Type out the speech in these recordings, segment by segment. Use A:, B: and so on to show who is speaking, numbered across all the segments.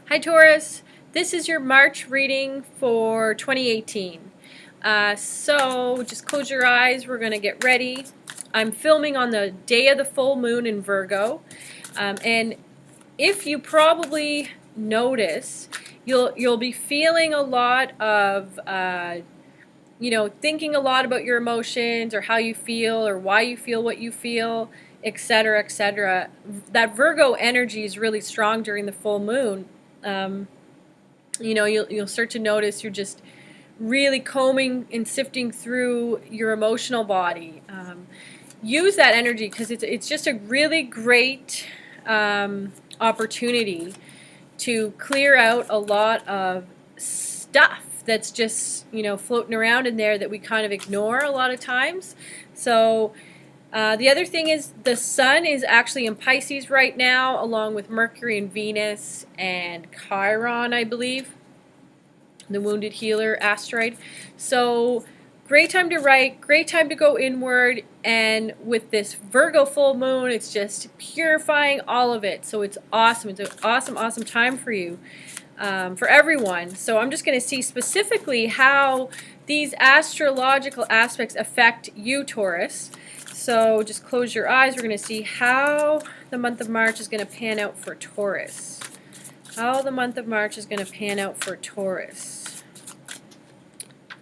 A: Hi Taurus, this is your March reading for 2018. So just close your eyes, we're going to get ready. I'm filming on the day of the full moon in Virgo, and if you probably notice, you'll be feeling a lot of thinking a lot about your emotions or how you feel or why you feel what you feel, etc., etc. That Virgo energy is really strong during the full moon. You'll start to notice you're just really combing and sifting through your emotional body. Use that energy because it's just a really great opportunity to clear out a lot of stuff that's just floating around in there that we kind of ignore a lot of times. So the other thing is the sun is actually in Pisces right now, along with Mercury and Venus and Chiron, I believe, the wounded healer asteroid. So great time to write, great time to go inward, and with this Virgo full moon, it's just purifying all of it. So it's awesome. It's an awesome, awesome time for you, for everyone. So I'm just going to see specifically how these astrological aspects affect you, Taurus. So just close your eyes. We're going to see how the month of March is going to pan out for Taurus. How the month of March is going to pan out for Taurus.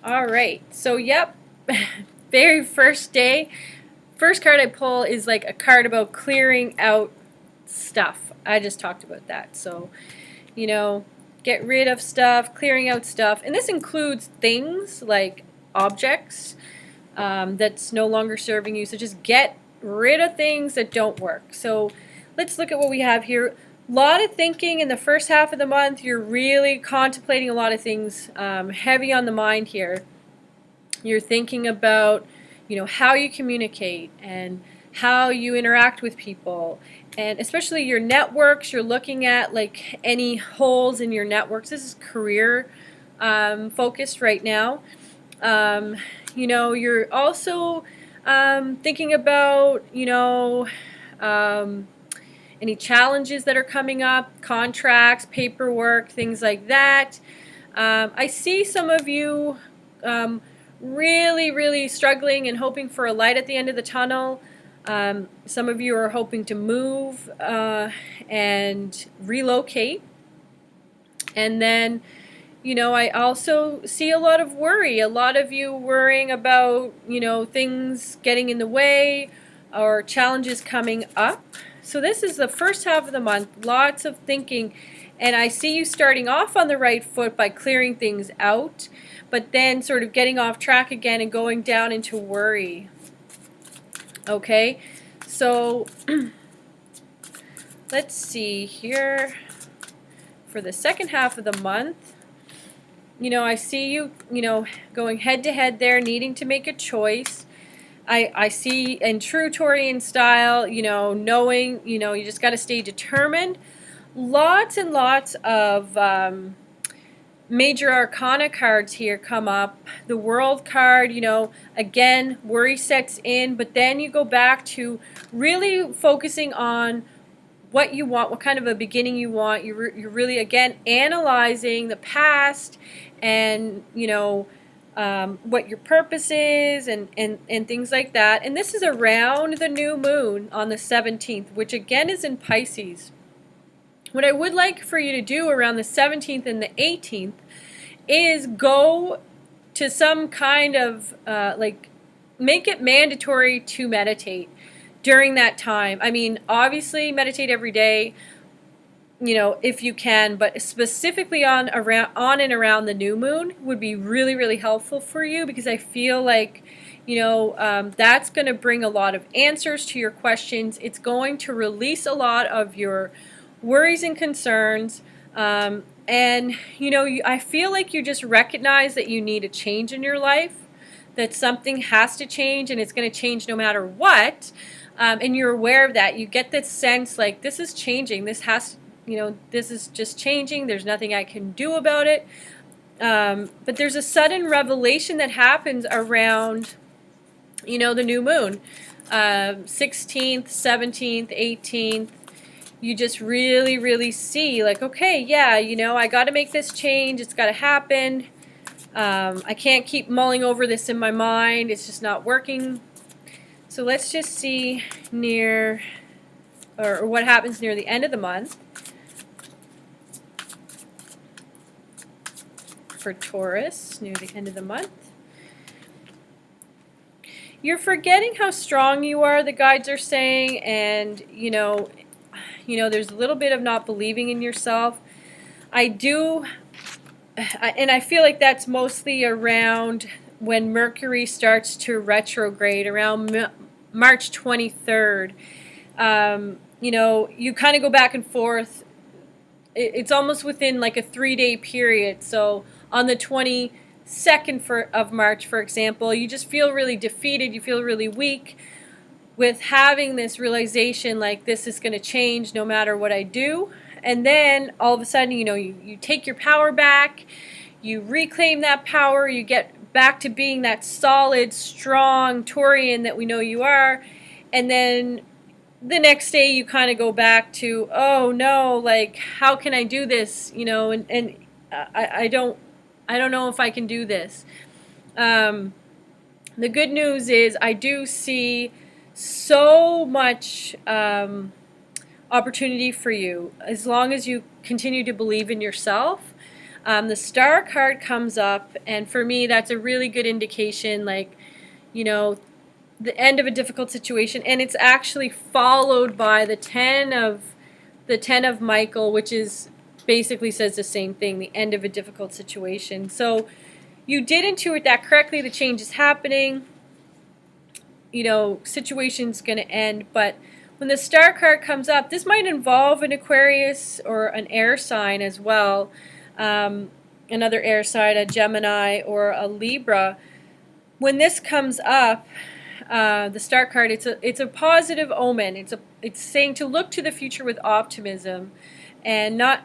A: All right. So, yep, very first day. First card I pull is like a card about clearing out stuff. I just talked about that. So, get rid of stuff, clearing out stuff. And this includes things like objects that's no longer serving you. So just get rid of things that don't work. So let's look at what we have here. A lot of thinking in the first half of the month. You're really contemplating a lot of things, heavy on the mind here. You're thinking about, how you communicate and how you interact with people, and especially your networks. You're looking at like any holes in your networks. This is career focused right now. You're also thinking about, any challenges that are coming up, contracts, paperwork, things like that. I see some of you really, really struggling and hoping for a light at the end of the tunnel. Some of you are hoping to move and relocate. And then, I also see a lot of worry. A lot of you worrying about, things getting in the way or challenges coming up. So this is the first half of the month, lots of thinking. And I see you starting off on the right foot by clearing things out, but then sort of getting off track again and going down into worry. Okay, so let's see here. For the second half of the month, I see you, going head to head there, needing to make a choice. I see in true Taurian style, knowing, you just got to stay determined. Lots and lots of major arcana cards here come up. The World card, again, worry sets in, but then you go back to really focusing on what you want, what kind of a beginning you want. You're really, again, analyzing the past and, what your purpose is and things like that. And this is around the new moon on the 17th, which again is in Pisces. What I would like for you to do around the 17th and the 18th is go to some kind of, make it mandatory to meditate during that time. I mean, obviously meditate every day, if you can, but specifically on and around the new moon would be really, really helpful for you, because I feel like, that's going to bring a lot of answers to your questions. It's going to release a lot of your worries and concerns. And, I feel like you just recognize that you need a change in your life, that something has to change, and it's going to change no matter what. And you're aware of that. You get this sense like this is changing. This is just changing. There's nothing I can do about it. But there's a sudden revelation that happens around, the new moon, 16th, 17th, 18th. you just really, really see like, okay, yeah, you know, I got to make this change. It's got to happen. I can't keep mulling over this in my mind. It's just not working. So let's just see near, or what happens near the end of the month for Taurus, near the end of the month. You're forgetting how strong you are, the guides are saying, and you know, there's a little bit of not believing in yourself. And I feel like that's mostly around when Mercury starts to retrograde around March 23rd. You know, you kind of go back and forth. It's almost within like a 3-day period. So on the 22nd of March, for example, you just feel really defeated. You feel really weak with having this realization like this is going to change no matter what I do. And then all of a sudden, you know, you take your power back, you reclaim that power, you get back to being that solid, strong Taurian that we know you are. And then the next day you kind of go back to, oh no, like how can I do this? You know, and I don't know if I can do this. The good news is I do see so much opportunity for you as long as you continue to believe in yourself. The Star card comes up, and for me that's a really good indication, like, you know, the end of a difficult situation, and it's actually followed by the 10 of Michael, which is basically says the same thing, the end of a difficult situation. So you did intuit that correctly. The change is happening. You know, situation's going to end. But when the Star card comes up, this might involve an Aquarius or an air sign as well. Another air sign, a Gemini or a Libra. When this comes up, the Star card, it's a positive omen. It's saying to look to the future with optimism, and not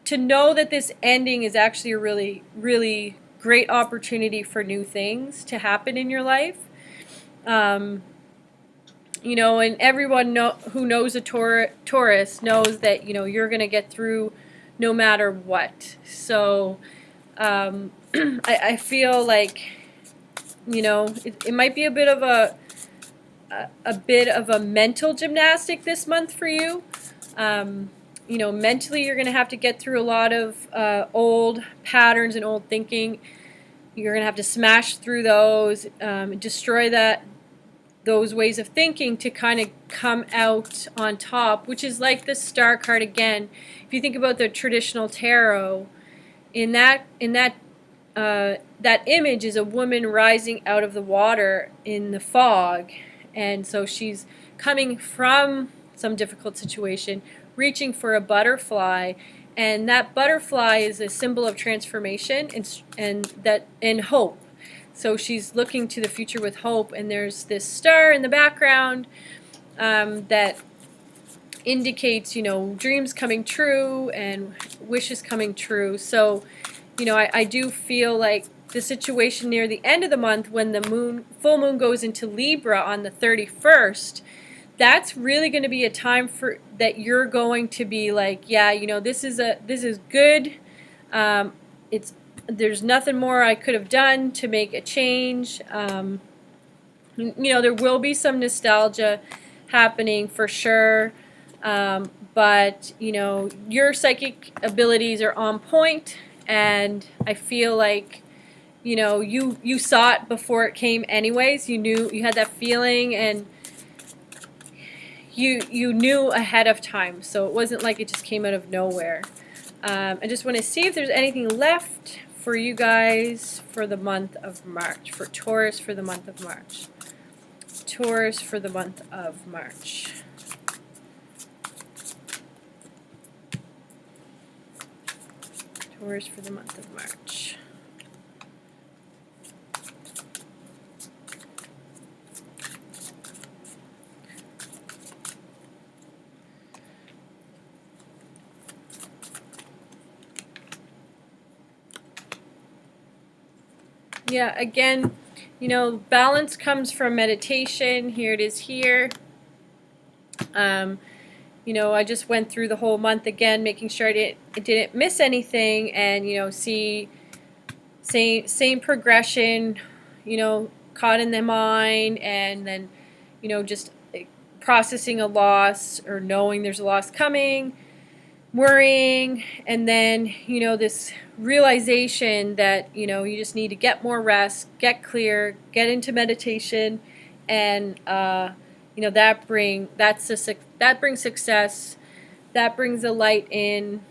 A: to know that this ending is actually a really, really great opportunity for new things to happen in your life. You know, and everyone who knows a Taurus knows that, you know, you're going to get through no matter what. So I feel like, you know, it might be a bit of a mental gymnastic this month for you. You know, mentally you're going to have to get through a lot of old patterns and old thinking. You're going to have to smash through those, destroy those ways of thinking to kind of come out on top, which is like the Star card again. If you think about the traditional tarot, in that image is a woman rising out of the water in the fog, and so she's coming from some difficult situation, reaching for a butterfly, and that butterfly is a symbol of transformation and hope. So she's looking to the future with hope, and there's this star in the background that indicates, you know, dreams coming true and wishes coming true. So, you know, I do feel like the situation near the end of the month, when the full moon goes into Libra on the 31st, that's really going to be a time for that you're going to be like, yeah, you know, this is good. There's nothing more I could have done to make a change. You know, there will be some nostalgia happening for sure. But, you know, your psychic abilities are on point, and I feel like, you know, you saw it before it came anyways. You knew, you had that feeling, and you knew ahead of time. So it wasn't like it just came out of nowhere. I just want to see if there's anything left for you guys for the month of March, for Taurus for the month of March. Taurus for the month of March. Taurus for the month of March. Yeah, again, you know, balance comes from meditation. Here it is here. you know, I just went through the whole month again, making sure I didn't miss anything, and, you know, see same progression, you know, caught in the mind, and then, you know, just processing a loss or knowing there's a loss coming, worrying, and then, you know, this realization that, you know, you just need to get more rest, get clear, get into meditation, and you know, that brings success, that brings a light in.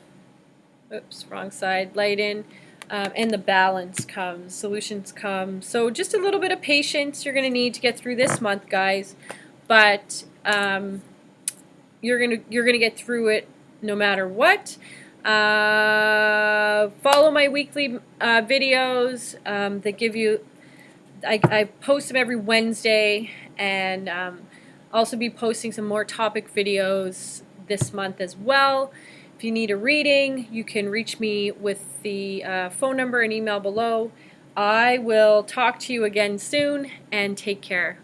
A: Oops, wrong side. Light in, and the balance comes, solutions come. So just a little bit of patience you're going to need to get through this month, guys. But you're gonna get through it no matter what. Follow my weekly videos that give you. I post them every Wednesday, and also be posting some more topic videos this month as well. If you need a reading, you can reach me with the phone number and email below. I will talk to you again soon, and take care.